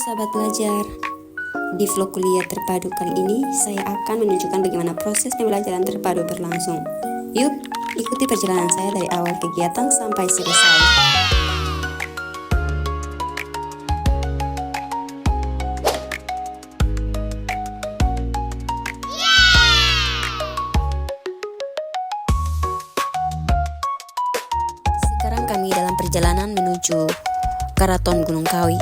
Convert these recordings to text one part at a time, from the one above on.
sahabat belajar. Di vlog kuliah terpadu kali ini, saya akan menunjukkan bagaimana proses pembelajaran terpadu berlangsung. Yuk, ikuti perjalanan saya dari awal kegiatan sampai selesai. Sekarang kami dalam perjalanan menuju Karaton Gunung Kawi.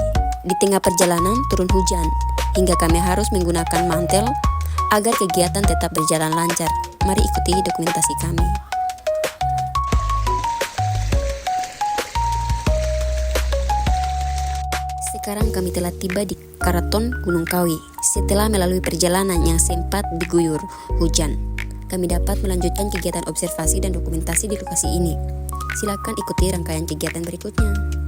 Di tengah perjalanan turun hujan, hingga kami harus menggunakan mantel agar kegiatan tetap berjalan lancar. Mari ikuti dokumentasi kami. Sekarang kami telah tiba di Karaton Gunung Kawi. Setelah melalui perjalanan yang sempat diguyur hujan, kami dapat melanjutkan kegiatan observasi dan dokumentasi di lokasi ini. Silakan ikuti rangkaian kegiatan berikutnya.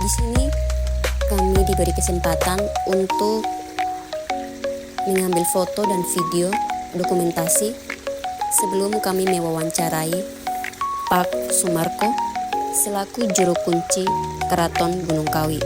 Di sini kami diberi kesempatan untuk mengambil foto dan video dokumentasi sebelum kami mewawancarai Pak Sumarko selaku juru kunci Karaton Gunung Kawi.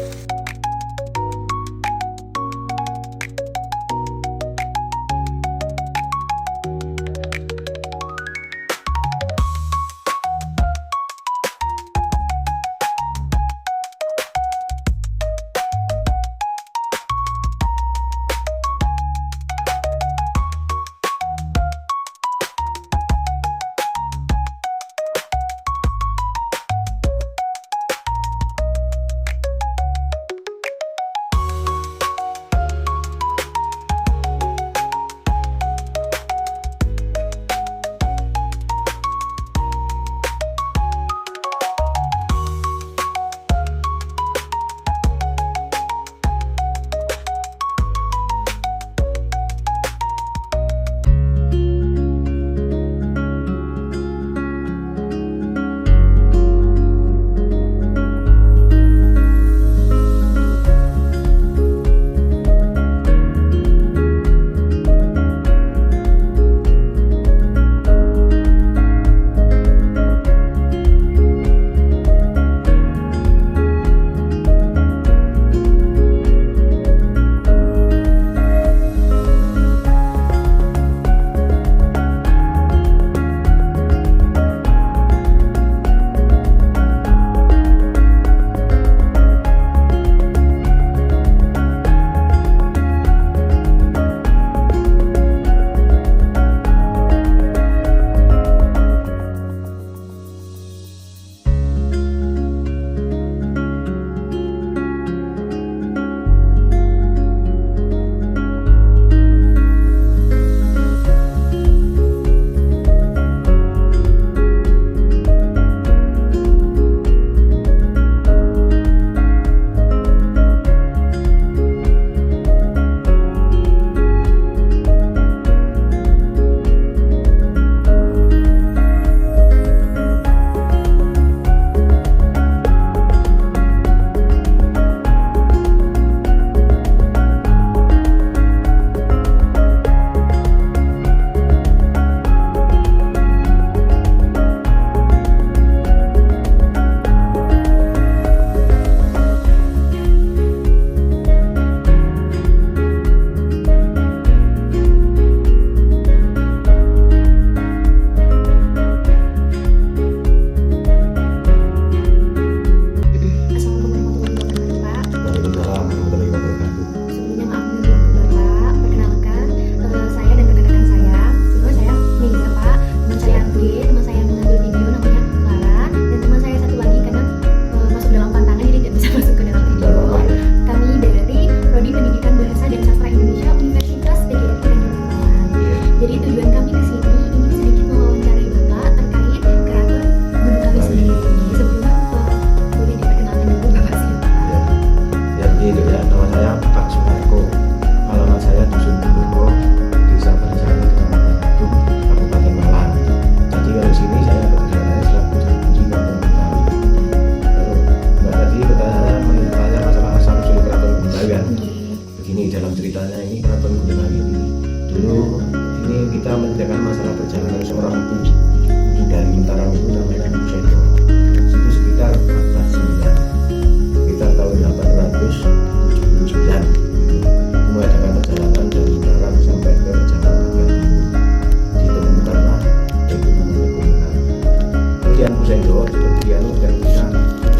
sendok seperti yang dan bisa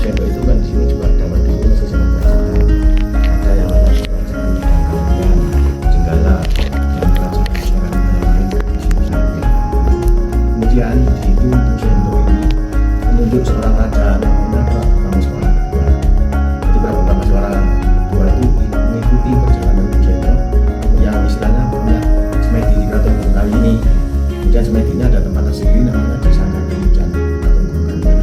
sendok itu kan di sini juga dapat dulu masih sama bacaan. Ada yang mana bacaan dan kemudian jenggala dan bacaan sekarang yang lain di sini saja. Kemudian di situ sendok ini menunjuk seorang raja namanya Prabu Suara II. Jadi Prabu Suara II itu mengikuti perjalanan sendok yang istilahnya punya semedi di Keraton Gunung Kawi ini. Kemudian semedinya ada tempat tersendiri namanya Desa Hujan atau Gunung Kawi.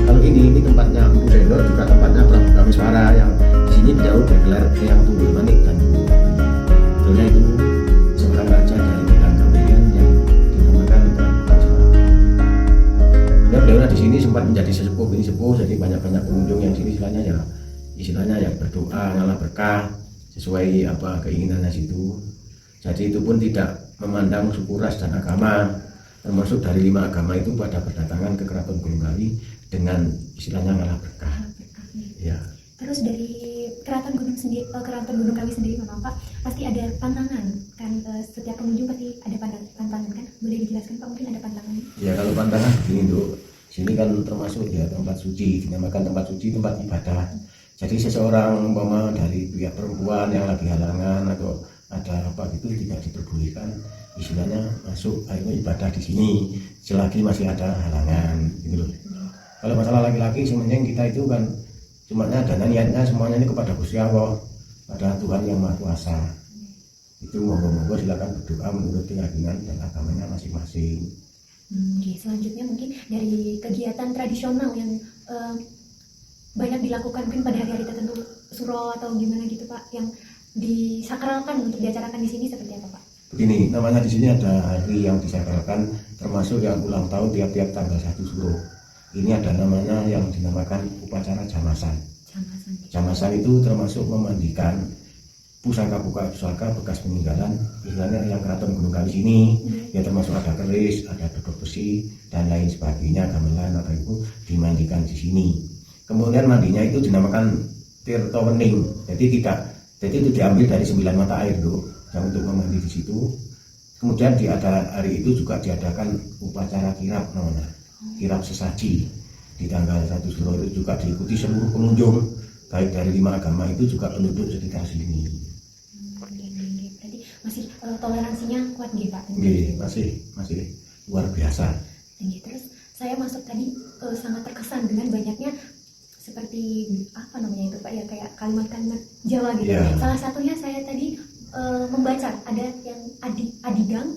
Kalau ini tempatnya Empu Sendok, juga tempatnya Prabu Kamiswara yang di sini beliau bergelar Eyang Tunggal Manik dan beliau itu seorang raja dari Gunung Kawian yang dinamakan Prabu Kamiswara. Beliau di sini sempat menjadi sesepuh, ini sepuh, jadi banyak pengunjung yang sini istilahnya ya berdoa ngalah berkah sesuai apa keinginannya situ. Jadi itu pun tidak memandang suku, ras, dan agama, termasuk dari 5 agama itu pada berdatangan ke Keraton Gunung Kawi dengan istilahnya ngalah berkah. Ya. Terus dari Keraton Gunung Kawi sendiri, Pak, pasti ada pantangan kan? Setiap pengunjung pasti ada pantangan kan? Boleh dijelaskan Pak, mungkin ada pantangan? Ya, kalau pantangan begini tuh, sini kan termasuk ya tempat suci, dinamakan tempat suci, tempat ibadah. Jadi seseorang umpama dari pihak perempuan yang lagi halangan atau ada apa gitu tidak diperbolehkan istilahnya masuk ibadah di sini selagi masih ada halangan gitu loh. Kalau masalah laki-laki sebenarnya kita itu kan cuma dana niatnya semuanya ini kepada Gusti Allah, pada Tuhan yang Maha Kuasa. Itu monggo-monggo silakan berdoa menurut keyakinan dan agamanya masing-masing. Selanjutnya mungkin dari kegiatan tradisional yang banyak dilakukan mungkin pada hari-hari tertentu, suro atau gimana gitu Pak, yang disakralkan untuk diacarakan di sini seperti apa Pak? Begini, namanya di sini ada hari yang disakralkan, termasuk yang ulang tahun tiap-tiap tanggal 1 Suro. Ini ada namanya yang dinamakan upacara jamasan. Jamasan itu termasuk memandikan pusaka bekas peninggalan, istilahnya yang Keraton Gunung Kawi sini, ya termasuk ada keris, ada dodok besi dan lain sebagainya, gamelan atau itu dimandikan di sini. Kemudian mandinya itu dinamakan tirta wening, jadi itu diambil dari 9 mata air tuh, yang untuk memandi di situ. Kemudian di hari itu juga diadakan upacara kirap namanya, kirap sesaji di tanggal 1 Suro itu juga diikuti seluruh pengunjung, baik dari 5 agama itu juga penduduk sekitar sini. Berarti masih toleransinya kuat gitu Pak? Masih luar biasa. Terus saya masuk tadi sangat terkesan dengan banyaknya seperti apa namanya itu Pak ya, kayak kalimat-kalimat Jawa gitu. Yeah. Salah satunya saya tadi membaca ada yang adigang,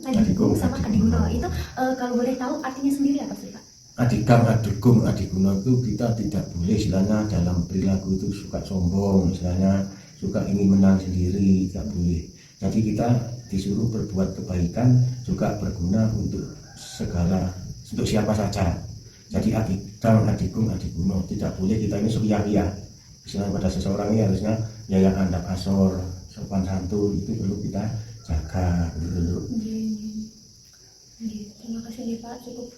sama adiguno. Itu kalau boleh tahu artinya sendiri apa sih Pak? Adigang, adigung, adiguno itu kita tidak boleh istilahnya dalam perilaku itu suka sombong, istilahnya suka ingin menang sendiri, tidak boleh. Jadi kita disuruh berbuat kebaikan juga berguna untuk siapa saja. Jadi adigang, adigung, adiguno tidak boleh kita ini suria-ria. Misalnya pada seseorang ini harusnya ya yang handap asor, sopan santun, itu perlu kita jaga dulu. Terima kasih nih Pak, cukup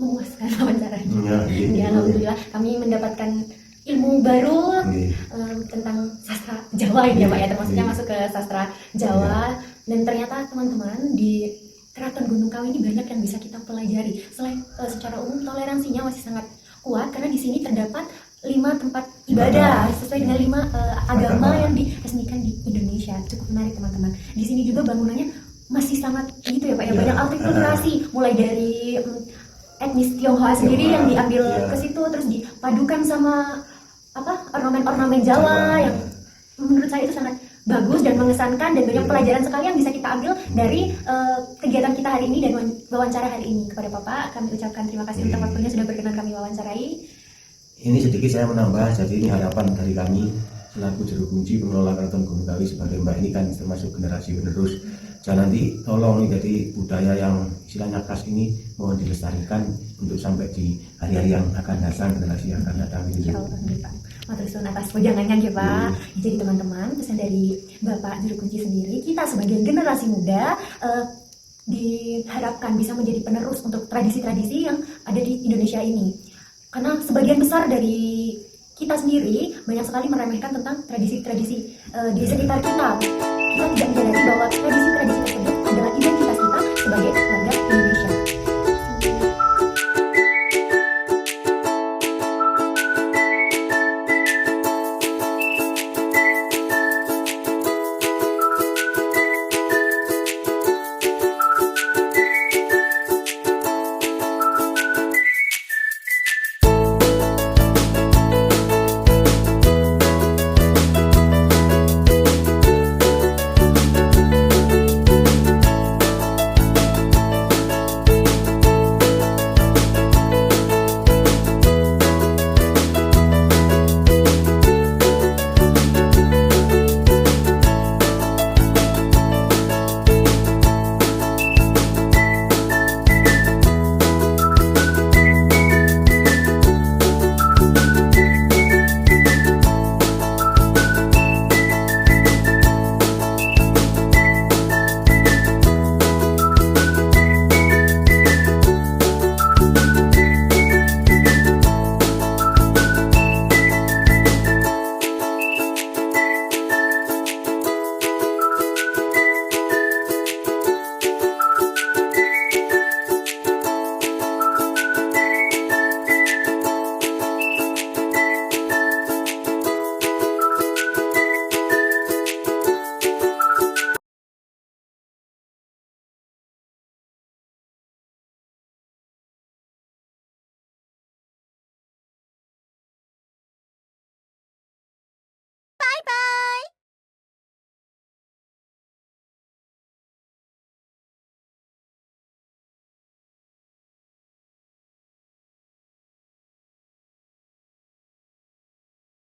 memuaskan wawancaranya. Ya, alhamdulillah kami mendapatkan ilmu baru tentang sastra Jawa ini ya Pak ya, termasuknya masuk ke sastra Jawa. Dan ternyata teman-teman di Keraton Gunung Kawi ini banyak yang bisa kita pelajari. Selain secara umum toleransinya masih sangat kuat karena di sini terdapat 5 tempat ibadah sesuai dengan 5 agama yang diresmikan di Indonesia. Cukup menarik teman-teman. Di sini juga bangunannya masih sangat gitu ya Pak ya, banyak akulturasi mulai dari etnis Tionghoa sendiri yang diambil ke situ, terus dipadukan sama ornamen-ornamen Jawa yang menurut saya itu sangat bagus dan mengesankan, dan banyak pelajaran sekali yang bisa kita ambil dari kegiatan kita hari ini dan wawancara hari ini. Kepada Bapak kami ucapkan terima kasih untuk waktunya sudah berkenan kami wawancarai. Ini sedikit saya menambah, jadi ini harapan dari kami selaku juru kunci pengelola Keraton Gunung Kawi sebagai Mbak ini kan termasuk generasi penerus. Jangan nanti tolong jadi budaya yang istilahnya khas ini mohon dilestarikan untuk sampai di hari-hari yang akan datang, generasi yang akan datang ini. Matur suwun atas wejangannya ya Pak. Jadi teman-teman, pesan dari Bapak juru kunci sendiri, kita sebagai generasi muda diharapkan bisa menjadi penerus untuk tradisi-tradisi yang ada di Indonesia ini. Karena sebagian besar dari kita sendiri banyak sekali meremehkan tentang tradisi-tradisi di sekitar kita. Kita tidak menyadari bahwa tradisi-tradisi